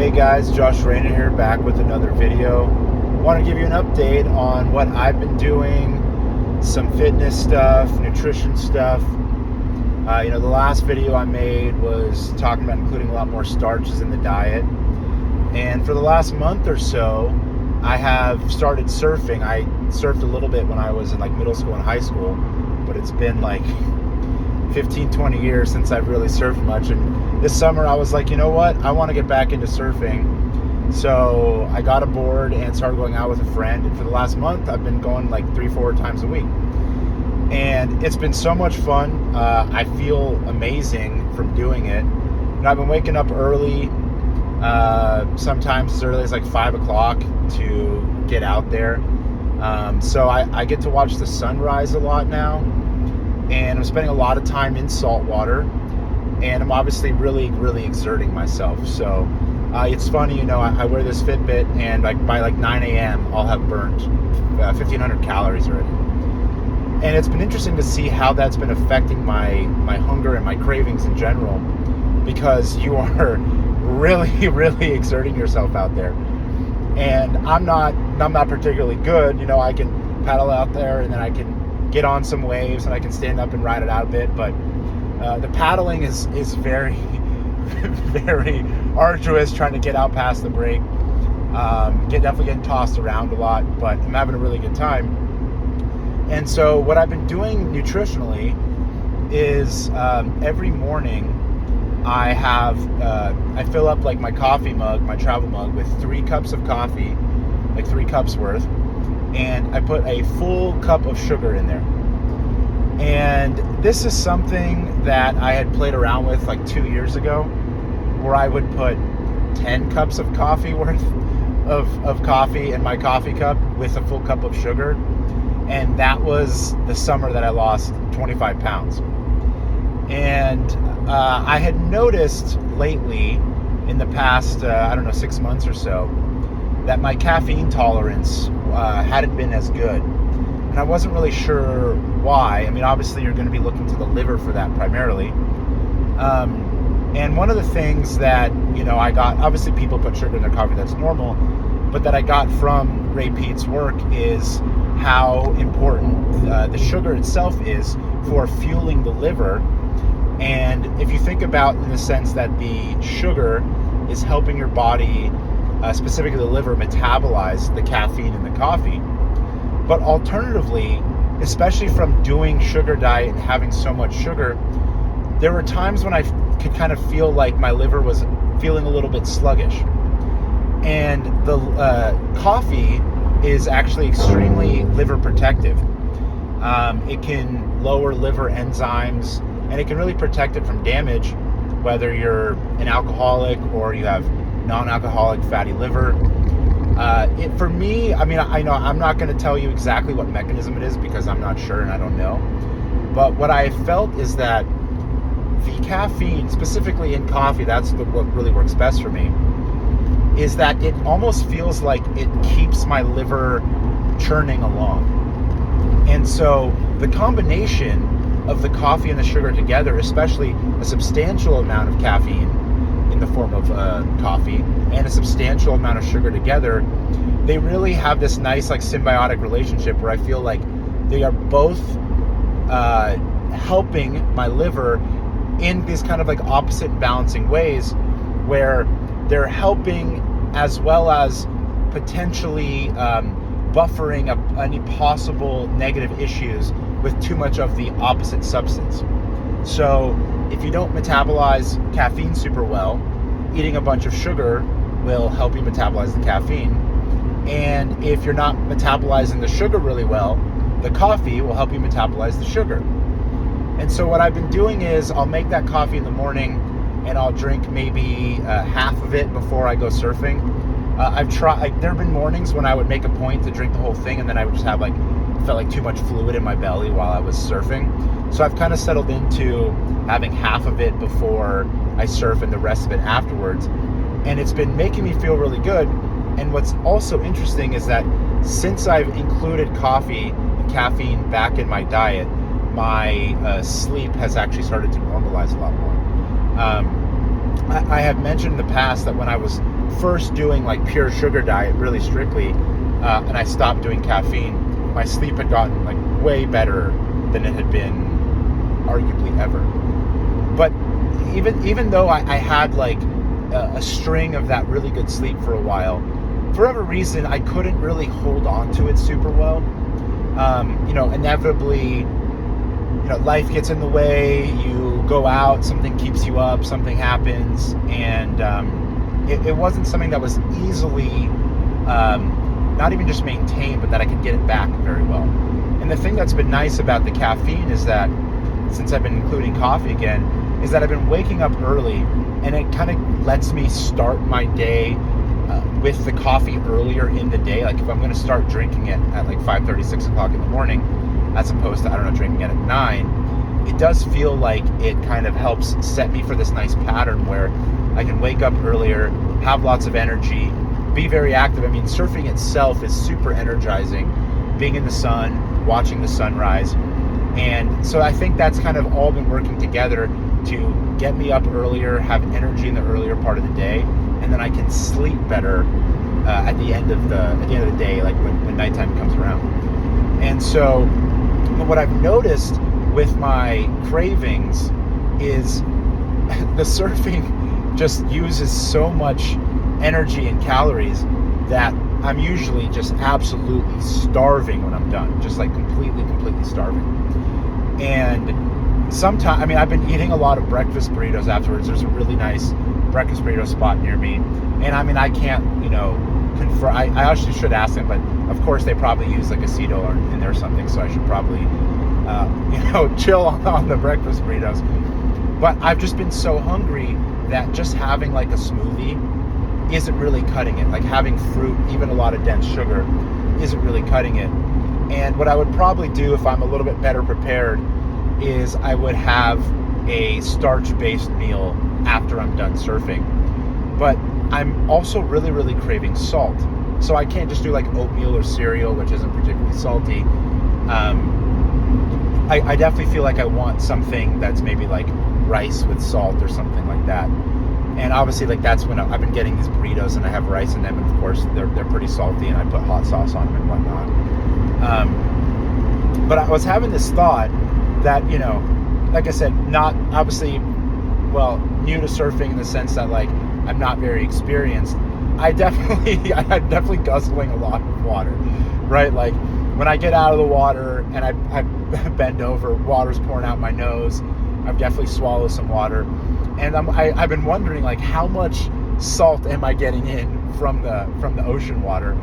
Hey guys, Josh Rayner here, back with another video. Want to give you an update on what I've been doing, some fitness stuff, nutrition stuff. The last video I made was talking about including a lot more starches in the diet. And for the last month or so, I have started surfing. I surfed a little bit when I was in middle school and high school, but it's been 15-20 years since I've really surfed much. And this summer I was like, you know what, I want to get back into surfing. So I got a board and started going out with a friend, and for the last month I've been going 3-4 times a week, and it's been so much fun. I feel amazing from doing it. I've been waking up early, sometimes as early as 5 o'clock to get out there. So I get to watch the sunrise a lot now, and I'm spending a lot of time in salt water, and I'm obviously really exerting myself. So it's funny, I wear this Fitbit, and by 9 a.m. I'll have burned 1,500 calories already. And it's been interesting to see how that's been affecting my hunger and my cravings in general, because you are really exerting yourself out there. And I'm not particularly good. I can paddle out there, and then I can get on some waves, and I can stand up and ride it out a bit, but the paddling is very very arduous, trying to get out past the break. Definitely getting tossed around a lot, but I'm having a really good time. And so what I've been doing nutritionally is every morning I fill up my coffee mug, my travel mug, with 3 cups of coffee, 3 cups worth, and I put a full cup of sugar in there. And this is something that I had played around with 2 years ago, where I would put 10 cups of coffee worth of coffee in my coffee cup with a full cup of sugar. And that was the summer that I lost 25 pounds. And I had noticed lately, in the past, 6 months or so, that my caffeine tolerance hadn't been as good. And I wasn't really sure why. Obviously you're going to be looking to the liver for that primarily. And one of the things that, I got, obviously people put sugar in their coffee, that's normal, but that I got from Ray Peat's work is how important the sugar itself is for fueling the liver. And if you think about, in the sense that the sugar is helping your body, specifically the liver, metabolize the caffeine in the coffee. But alternatively, especially from doing sugar diet and having so much sugar, there were times when I could kind of feel like my liver was feeling a little bit sluggish. And the coffee is actually extremely liver protective. It can lower liver enzymes, and it can really protect it from damage, whether you're an alcoholic or you have non-alcoholic fatty liver. For me, I know I'm not going to tell you exactly what mechanism it is, because I'm not sure and I don't know. But what I felt is that the caffeine, specifically in coffee, that's what really works best for me, is that it almost feels like it keeps my liver churning along. And so the combination of the coffee and the sugar together, especially a substantial amount of caffeine in the form of coffee and a substantial amount of sugar together, they really have this nice symbiotic relationship where I feel like they are both helping my liver in these kind of opposite and balancing ways, where they're helping as well as potentially buffering any possible negative issues with too much of the opposite substance. So if you don't metabolize caffeine super well, eating a bunch of sugar will help you metabolize the caffeine. And if you're not metabolizing the sugar really well, the coffee will help you metabolize the sugar. And so what I've been doing is I'll make that coffee in the morning, and I'll drink maybe half of it before I go surfing. There have been mornings when I would make a point to drink the whole thing, and then I would just have felt like too much fluid in my belly while I was surfing. So I've kind of settled into having half of it before I surf and the rest of it afterwards. And it's been making me feel really good. And what's also interesting is that since I've included coffee and caffeine back in my diet, my sleep has actually started to normalize a lot more. I have mentioned in the past that when I was first doing like pure sugar diet really strictly, and I stopped doing caffeine, my sleep had gotten like way better than it had been arguably ever. But even though I had like a string of that really good sleep for a while, for whatever reason, I couldn't really hold on to it super well. Inevitably, life gets in the way. You go out, something keeps you up, something happens, and it wasn't something that was easily, not even just maintained, but that I could get it back very well. And the thing that's been nice about the caffeine is that, since I've been including coffee again, is that I've been waking up early, and it kind of lets me start my day with the coffee earlier in the day. Like if I'm going to start drinking it at like 5:30, 6 o'clock in the morning, as opposed to, drinking it at 9, it does feel like it kind of helps set me for this nice pattern where I can wake up earlier, have lots of energy, be very active. I mean, surfing itself is super energizing, being in the sun, watching the sunrise. And so I think that's kind of all been working together to get me up earlier, have energy in the earlier part of the day, and then I can sleep better at the end of the day, like when nighttime comes around. And so what I've noticed with my cravings is the surfing just uses so much energy and calories that I'm usually just absolutely starving when I'm done, just like completely starving. And sometimes, I've been eating a lot of breakfast burritos afterwards. There's a really nice breakfast burrito spot near me, and I can't, confirm. I actually should ask them, but of course they probably use like aceto in there or something, so I should probably, chill on the breakfast burritos. But I've just been so hungry that just having like a smoothie isn't really cutting it. Like having fruit, even a lot of dense sugar, isn't really cutting it. And what I would probably do if I'm a little bit better prepared is I would have a starch-based meal after I'm done surfing. But I'm also really craving salt. So I can't just do like oatmeal or cereal, which isn't particularly salty. I definitely feel like I want something that's maybe like rice with salt or something like that. And obviously, like that's when I've been getting these burritos and I have rice in them, and of course they're pretty salty, and I put hot sauce on them and whatnot. But I was having this thought that, like I said, not obviously, new to surfing in the sense that like I'm not very experienced. I'm definitely guzzling a lot of water, right? Like when I get out of the water and I bend over, water's pouring out my nose. I've definitely swallowed some water, and I've been wondering like how much salt am I getting in from the ocean water?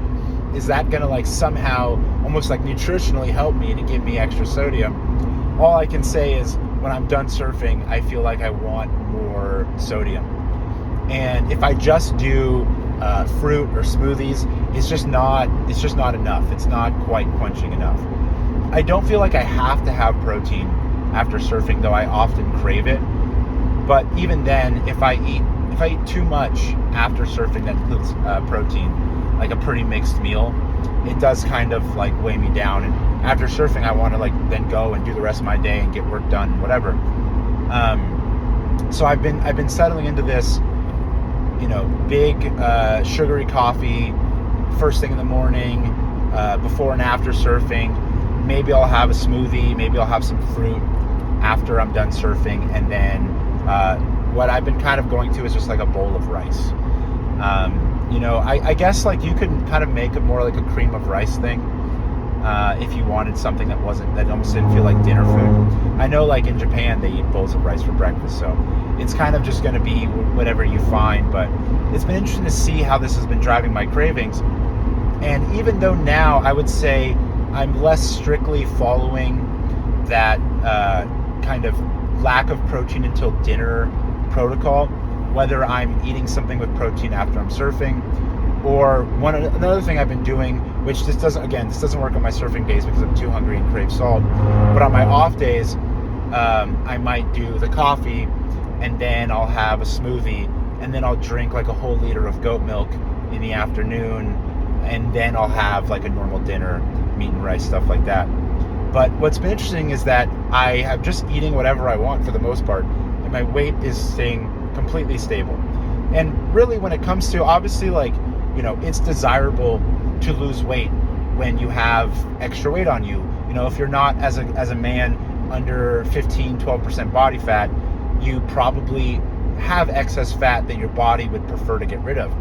Is that gonna like somehow almost like nutritionally help me to give me extra sodium? All I can say is when I'm done surfing, I feel like I want more sodium. And if I just do fruit or smoothies, it's just not enough. It's not quite quenching enough. I don't feel like I have to have protein after surfing, though I often crave it. But even then, if I eat too much after surfing that includes protein, like a pretty mixed meal, it does kind of like weigh me down. And after surfing, I want to like then go and do the rest of my day and get work done, whatever. So I've been settling into this, big sugary coffee first thing in the morning, before and after surfing. Maybe I'll have a smoothie, maybe I'll have some fruit after I'm done surfing, and then what I've been kind of going to is just like a bowl of rice. I guess like you could kind of make it more like a cream of rice thing if you wanted something that almost didn't feel like dinner food. I know like in Japan they eat bowls of rice for breakfast, so it's kind of just going to be whatever you find. But it's been interesting to see how this has been driving my cravings. And even though now I would say I'm less strictly following that kind of lack of protein until dinner protocol, whether I'm eating something with protein after I'm surfing, or another thing I've been doing, which this doesn't work on my surfing days because I'm too hungry and crave salt, but on my off days, I might do the coffee, and then I'll have a smoothie, and then I'll drink like a whole liter of goat milk in the afternoon, and then I'll have like a normal dinner, meat and rice, stuff like that. But what's been interesting is that I am just eating whatever I want for the most part, and my weight is staying completely stable. And really, when it comes to, obviously, like, it's desirable to lose weight when you have extra weight on you. If you're not, as a man, under 12% body fat, you probably have excess fat that your body would prefer to get rid of.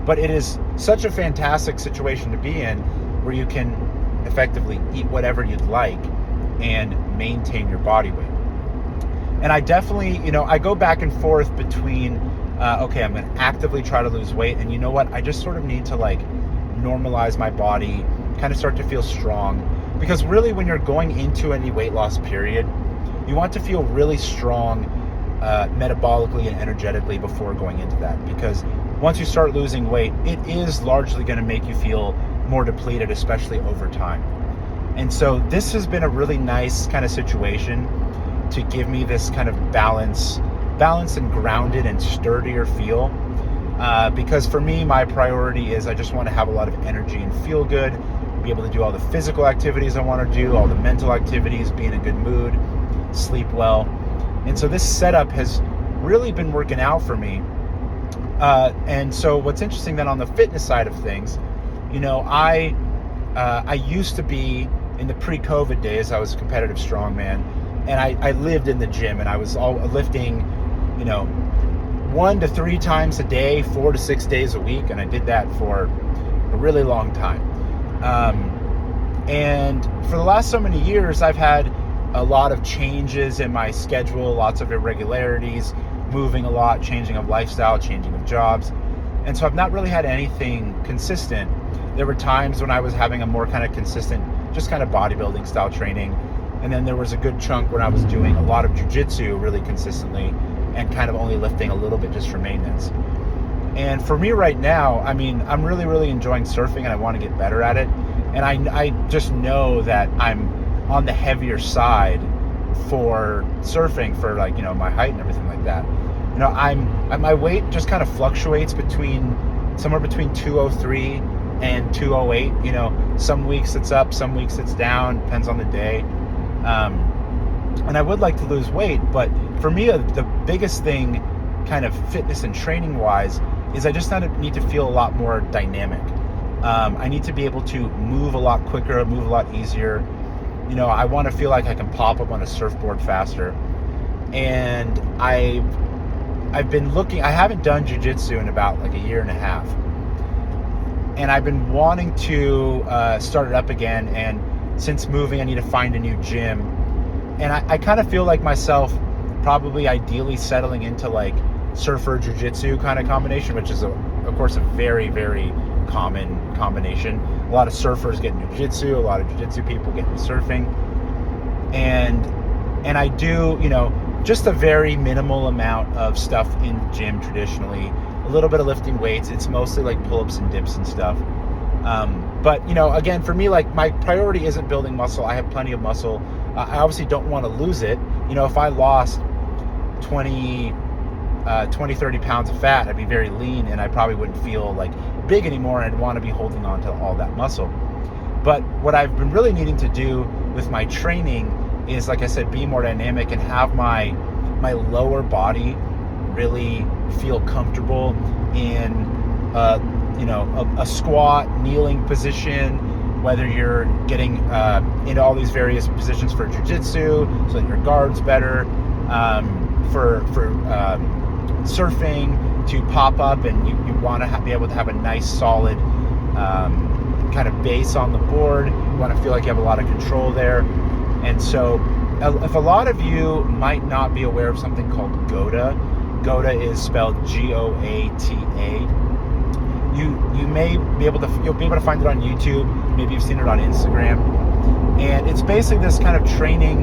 But it is such a fantastic situation to be in, where you can effectively eat whatever you'd like and maintain your body weight. And I definitely, I go back and forth between, okay, I'm going to actively try to lose weight, and you know what, I just sort of need to like normalize my body, kind of start to feel strong. Because really, when you're going into any weight loss period, you want to feel really strong metabolically and energetically before going into that. Because once you start losing weight, it is largely going to make you feel more depleted, especially over time. And so this has been a really nice kind of situation to give me this kind of balanced and grounded and sturdier feel. Because for me, my priority is I just want to have a lot of energy and feel good, be able to do all the physical activities I want to do, all the mental activities, be in a good mood, sleep well. And so this setup has really been working out for me. And so what's interesting then on the fitness side of things, I used to be, in the pre-COVID days, I was a competitive strongman, and I lived in the gym, and I was lifting, 1 to 3 times a day, 4 to 6 days a week, and I did that for a really long time. And for the last so many years, I've had a lot of changes in my schedule, lots of irregularities, moving a lot, changing of lifestyle, changing of jobs. And so I've not really had anything consistent. There were times when I was having a more kind of consistent, just kind of bodybuilding style training. And then there was a good chunk when I was doing a lot of jiu-jitsu really consistently and kind of only lifting a little bit just for maintenance. And for me right now, I mean, I'm really, really enjoying surfing, and I want to get better at it. And I just know that I'm on the heavier side for surfing, for like, my height and everything like that. My weight just kind of fluctuates somewhere between 203 and 208. Some weeks it's up, some weeks it's down, depends on the day. And I would like to lose weight, but for me, the biggest thing kind of fitness and training wise is I just need to feel a lot more dynamic. I need to be able to move a lot quicker, move a lot easier. I want to feel like I can pop up on a surfboard faster. And I've been looking, I haven't done jiu-jitsu in about like a year and a half. And I've been wanting to start it up again. And since moving, I need to find a new gym. And I kind of feel like myself probably ideally settling into like surfer jiu-jitsu kind of combination, which is of course a very, very common combination. A lot of surfers get into jiu-jitsu, a lot of jiu-jitsu people get into surfing. And I do, just a very minimal amount of stuff in the gym traditionally, a little bit of lifting weights. It's mostly like pull-ups and dips and stuff. But, again, for me, like, my priority isn't building muscle. I have plenty of muscle. I obviously don't want to lose it. If I lost 20, 30 pounds of fat, I'd be very lean, and I probably wouldn't feel like big anymore, and I'd want to be holding on to all that muscle. But what I've been really needing to do with my training is, like I said, be more dynamic and have my lower body really feel comfortable in a squat, kneeling position, whether you're getting into all these various positions for jiu-jitsu so that your guard's better, for surfing to pop up, and you want to be able to have a nice solid kind of base on the board. You want to feel like you have a lot of control there. And so if a lot of you might not be aware of something called GOATA is spelled GOATA. You'll be able to find it on YouTube. Maybe you've seen it on Instagram. And it's basically this kind of training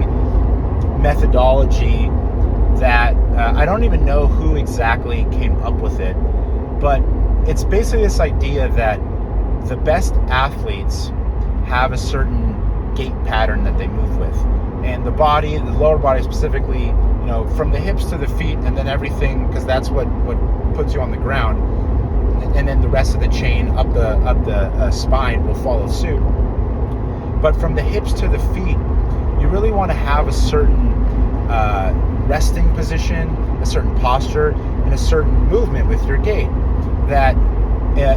methodology that I don't even know who exactly came up with it, but it's basically this idea that the best athletes have a certain gait pattern that they move with. And the body, the lower body specifically, from the hips to the feet, and then everything, because that's what puts you on the ground, and then the rest of the chain up the spine will follow suit. But from the hips to the feet, you really want to have a certain resting position, a certain posture, and a certain movement with your gait that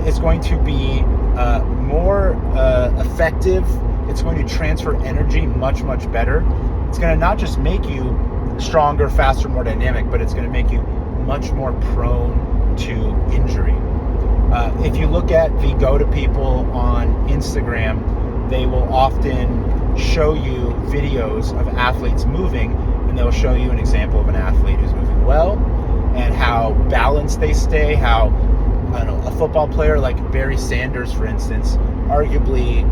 is going to be more effective. It's going to transfer energy much, much better. It's going to not just make you stronger, faster, more dynamic, but it's going to make you much more prone to injury. If you look at the go-to people on Instagram, they will often show you videos of athletes moving, and they'll show you an example of an athlete who's moving well and how balanced they stay, how, I don't know, a football player like Barry Sanders, for instance, arguably,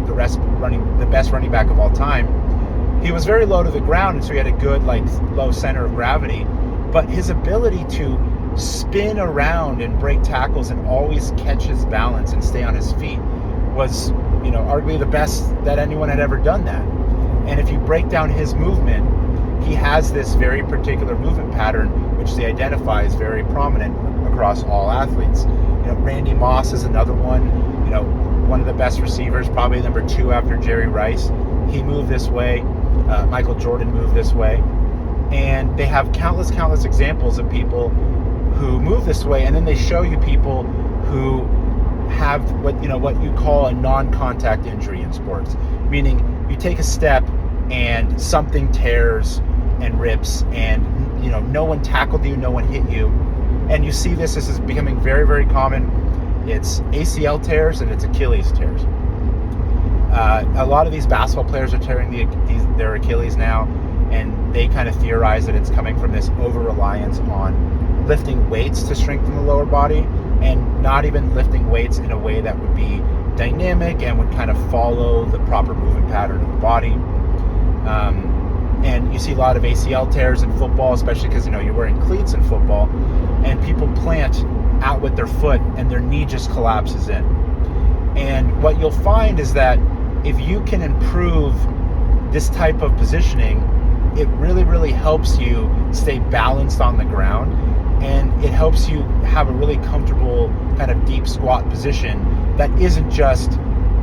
the best running back of all time, he was very low to the ground, and so he had a good, low center of gravity, but his ability to spin around and break tackles and always catch his balance and stay on his feet was, arguably the best that anyone had ever done that. And if you break down his movement, he has this very particular movement pattern, which they identify as very prominent across all athletes. Randy Moss is another one, one of the best receivers, probably number 2 after Jerry Rice. He moved this way. Michael Jordan moved this way. And they have countless examples of people who move this way, and then they show you people who have what you call a non-contact injury in sports, meaning you take a step and something tears and rips, and no one tackled you, no one hit you, and you see this is becoming very, very common. It's ACL tears and it's Achilles tears. A lot of these basketball players are tearing their Achilles now, and they kind of theorize that it's coming from this over-reliance on lifting weights to strengthen the lower body, and not even lifting weights in a way that would be dynamic and would kind of follow the proper movement pattern of the body. And you see a lot of ACL tears in football, especially because you're wearing cleats in football, and people plant out with their foot and their knee just collapses in. And what you'll find is that if you can improve this type of positioning, it really, really helps you stay balanced on the ground, and it helps you have a really comfortable kind of deep squat position that isn't just,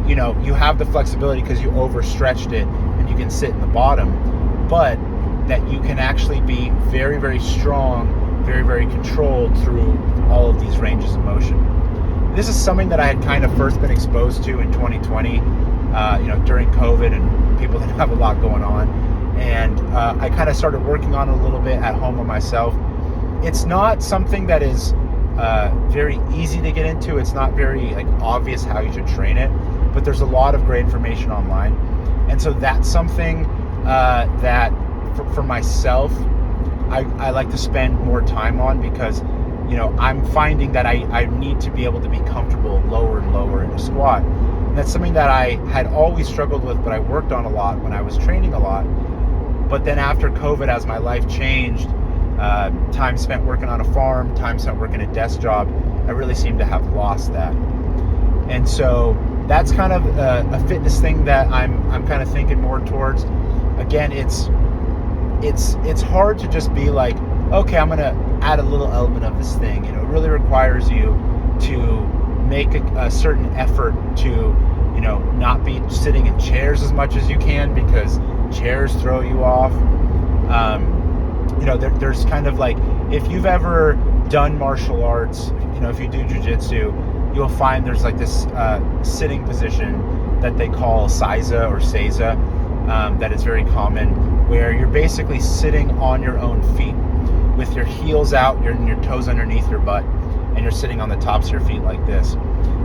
you have the flexibility because you overstretched it and you can sit in the bottom, but that you can actually be very, very strong, very, very controlled through all of these ranges of motion. This is something that I had kind of first been exposed to in 2020, during COVID, and people didn't have a lot going on. And I kind of started working on it a little bit at home with myself. It's not something that is very easy to get into. It's not very obvious how you should train it, but there's a lot of great information online. And so that's something that for myself, I like to spend more time on, because I'm finding that I need to be able to be comfortable lower and lower in a squat. And that's something that I had always struggled with, but I worked on a lot when I was training a lot. But then after COVID, as my life changed, time spent working on a farm, time spent working a desk job, I really seem to have lost that. And so that's kind of a fitness thing that I'm kind of thinking more towards. Again, it's hard to just be like, okay, I'm gonna add a little element of this thing. It really requires you to make a certain effort to not be sitting in chairs as much as you can, because chairs throw you off. There's kind of if you've ever done martial arts, if you do jiu-jitsu, you'll find there's this sitting position that they call seiza or seiza, that is very common, where you're basically sitting on your own feet with your heels out, your toes underneath your butt, and you're sitting on the tops of your feet like this.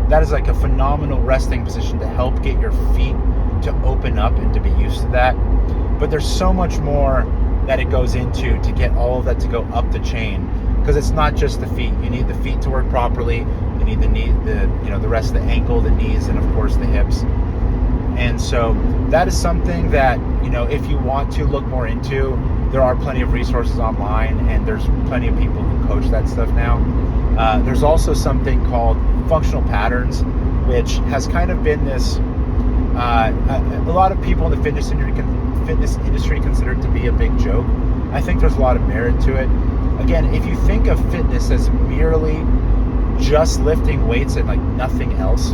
That is a phenomenal resting position to help get your feet to open up and to be used to that. But there's so much more that it goes into to get all of that to go up the chain, because it's not just the feet. You need the feet to work properly. You need the rest of the ankle, the knees, and of course the hips. And so that is something that, if you want to look more into, there are plenty of resources online, and there's plenty of people who coach that stuff now. There's also something called functional patterns, which has kind of been this, a lot of people in the fitness industry consider it to be a big joke. I think there's a lot of merit to it. Again, if you think of fitness as merely just lifting weights and nothing else,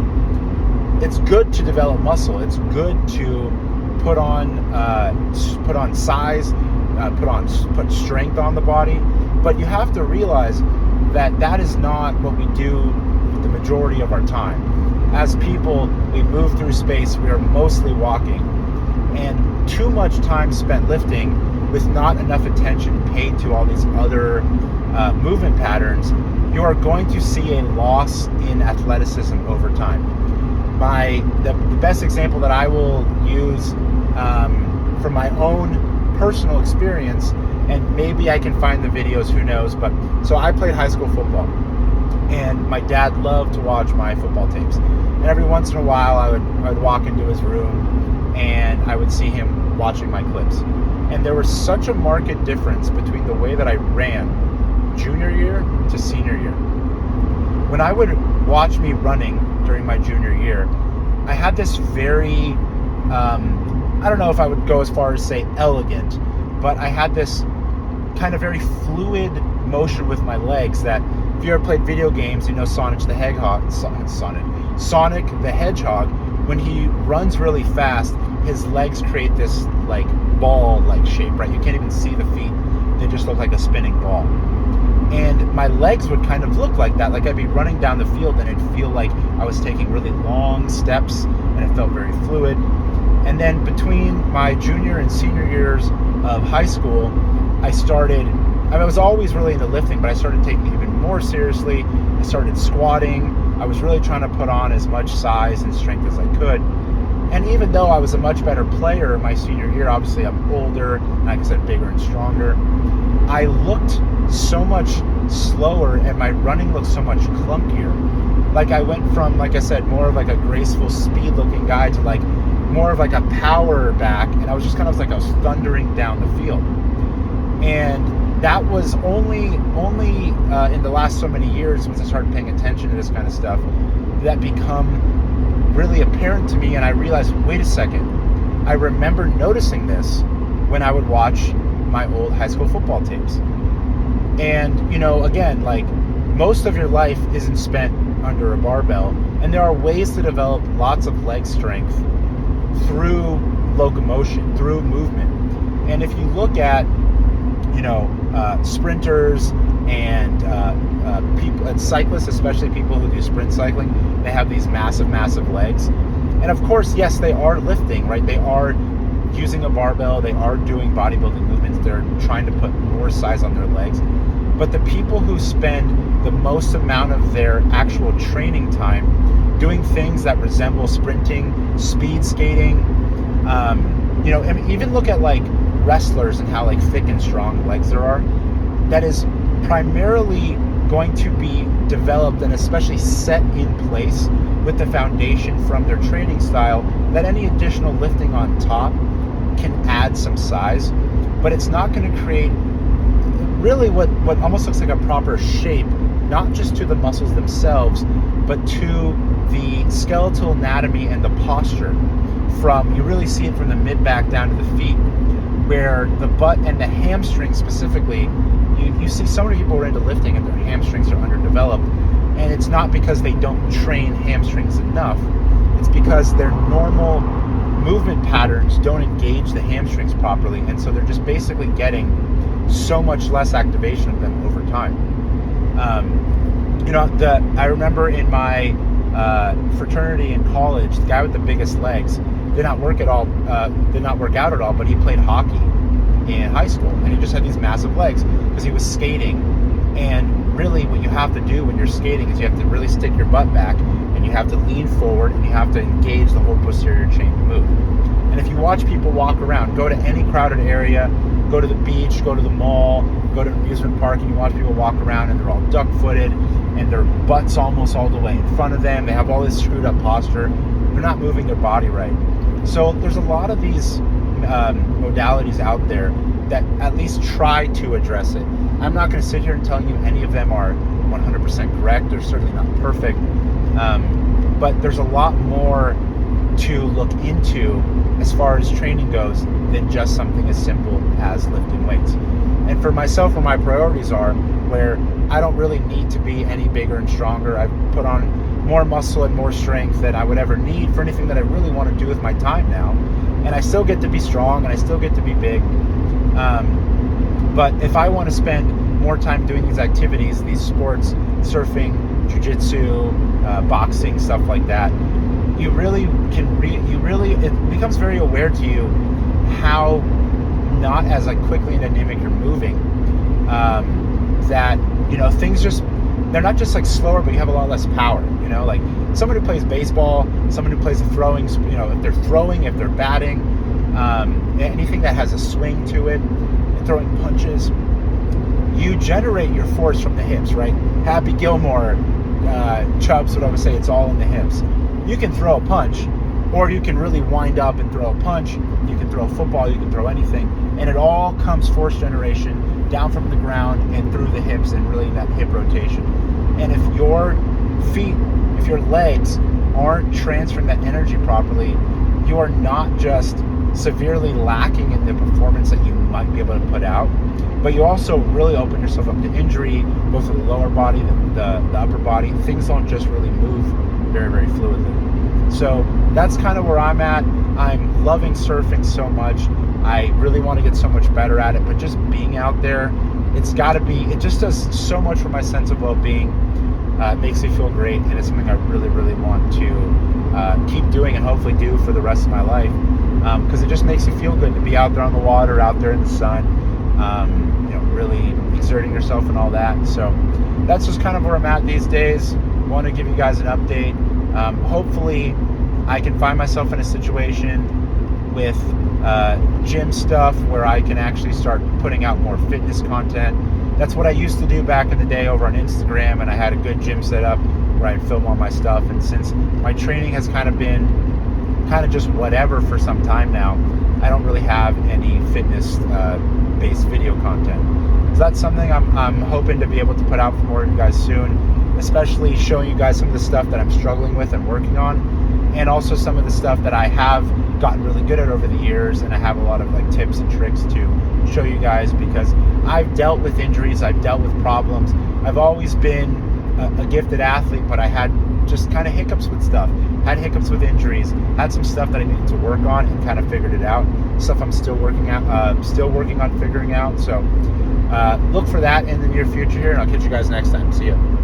it's good to develop muscle. It's good to put on size, put strength on the body. But you have to realize that is not what we do the majority of our time. As people, we move through space, we are mostly walking, and too much time spent lifting with not enough attention paid to all these other movement patterns, you are going to see a loss in athleticism over time. The best example that I will use from my own personal experience, and maybe I can find the videos, who knows, but so I played high school football, and my dad loved to watch my football tapes, and every once in a while I would walk into his room and I would see him watching my clips, and there was such a marked difference between the way that I ran junior year to senior year. When I would watch me running during my junior year, I had this very I don't know if I would go as far as say elegant, but I had this kind of very fluid motion with my legs that, if you ever played video games, you know Sonic the Hedgehog, when he runs really fast, his legs create this like ball-like shape, right? You can't even see the feet. They just look like a spinning ball. And my legs would kind of look like that. Like I'd be running down the field and it'd feel like I was taking really long steps, and it felt very fluid. And then between my junior and senior years of high school, I was always really into lifting, but I started taking it even more seriously. I started squatting. I was really trying to put on as much size and strength as I could. And even though I was a much better player in my senior year, obviously I'm older, and like I said, bigger and stronger, I looked so much slower and my running looked so much clunkier. Like I went from, like I said, more of like a graceful speed looking guy to like more of like a power back, and I was just kind of like I was thundering down the field. And that was only in the last so many years, once I started paying attention to this kind of stuff, that become really apparent to me, and I realized, wait a second, I remember noticing this when I would watch my old high school football tapes. And, you know, again, like most of your life isn't spent under a barbell, and there are ways to develop lots of leg strength through locomotion, through movement. And if you look at, you know, sprinters and people and cyclists, especially people who do sprint cycling, they have these massive legs. And of course, yes, they are lifting, right? They are using a barbell, they are doing bodybuilding movements, they're trying to put more size on their legs. But the people who spend the most amount of their actual training time doing things that resemble sprinting, speed skating, you know, and even look at like wrestlers and how like thick and strong legs there are, that is primarily going to be developed and especially set in place with the foundation from their training style, that any additional lifting on top can add some size, but it's not going to create really what almost looks like a proper shape, not just to the muscles themselves, but to the skeletal anatomy and the posture. From, you really see it from the mid-back down to the feet, where the butt and the hamstrings specifically, you see so many people who are into lifting and their hamstrings are underdeveloped, and it's not because they don't train hamstrings enough, it's because their normal movement patterns don't engage the hamstrings properly, and so they're just basically getting so much less activation of them over time. You know, I remember in my fraternity in college, the guy with the biggest legs did not work out at all, but he played hockey in high school, and he just had these massive legs because he was skating. And really what you have to do when you're skating is you have to really stick your butt back, and you have to lean forward, and you have to engage the whole posterior chain to move. And if you watch people walk around, go to any crowded area, go to the beach, go to the mall, go to an amusement park, and you watch people walk around and they're all duck-footed and their butt's almost all the way in front of them. They have all this screwed up posture. They're not moving their body right. So there's a lot of these modalities out there that at least try to address it. I'm not going to sit here and tell you any of them are 100% correct. They're certainly not perfect. But there's a lot more to look into as far as training goes than just something as simple as lifting weights. And for myself, where my priorities are, where I don't really need to be any bigger and stronger, I've put on more muscle and more strength than I would ever need for anything that I really want to do with my time now. And I still get to be strong and I still get to be big. But if I want to spend more time doing these activities, these sports, surfing, jiu-jitsu, boxing, stuff like that, you really it becomes very aware to you how not as like quickly and dynamic you're moving, that, you know, things just, they're not just like slower, but you have a lot less power, you know, like someone who plays baseball, someone who plays the throwing, you know, if they're throwing, if they're batting, anything that has a swing to it, throwing punches, you generate your force from the hips, right? Happy Gilmore, Chubbs would always say it's all in the hips. You can throw a punch, or you can really wind up and throw a punch. You can throw a football, you can throw anything, and it all comes force generation down from the ground and through the hips, and really that hip rotation. And if your feet, if your legs aren't transferring that energy properly, you are not just severely lacking in the performance that you might be able to put out, but you also really open yourself up to injury, both in the lower body, the upper body. Things don't just really move very, very fluidly. So that's kind of where I'm at. I'm loving surfing so much. I really want to get so much better at it, but just being out there, it's got to be, it just does so much for my sense of well-being. It makes me feel great, and it's something I really, really want to keep doing and hopefully do for the rest of my life, because it just makes you feel good to be out there on the water, out there in the sun, you know, really exerting yourself and all that. So that's just kind of where I'm at these days. Want to give you guys an update. Hopefully I can find myself in a situation with gym stuff where I can actually start putting out more fitness content. That's what I used to do back in the day over on Instagram, and I had a good gym set up where I'd film all my stuff. And since my training has kind of been just whatever for some time now, I don't really have any fitness based video content. So that's something I'm hoping to be able to put out for more of you guys soon, especially showing you guys some of the stuff that I'm struggling with and working on, and also some of the stuff that I have gotten really good at over the years, and I have a lot of like tips and tricks to show you guys, because I've dealt with injuries, I've dealt with problems. I've always been a gifted athlete, but I had just kind of hiccups with stuff, had hiccups with injuries, had some stuff that I needed to work on, and kind of figured it out. Stuff I'm still working on figuring out. So look for that in the near future here, and I'll catch you guys next time. See ya.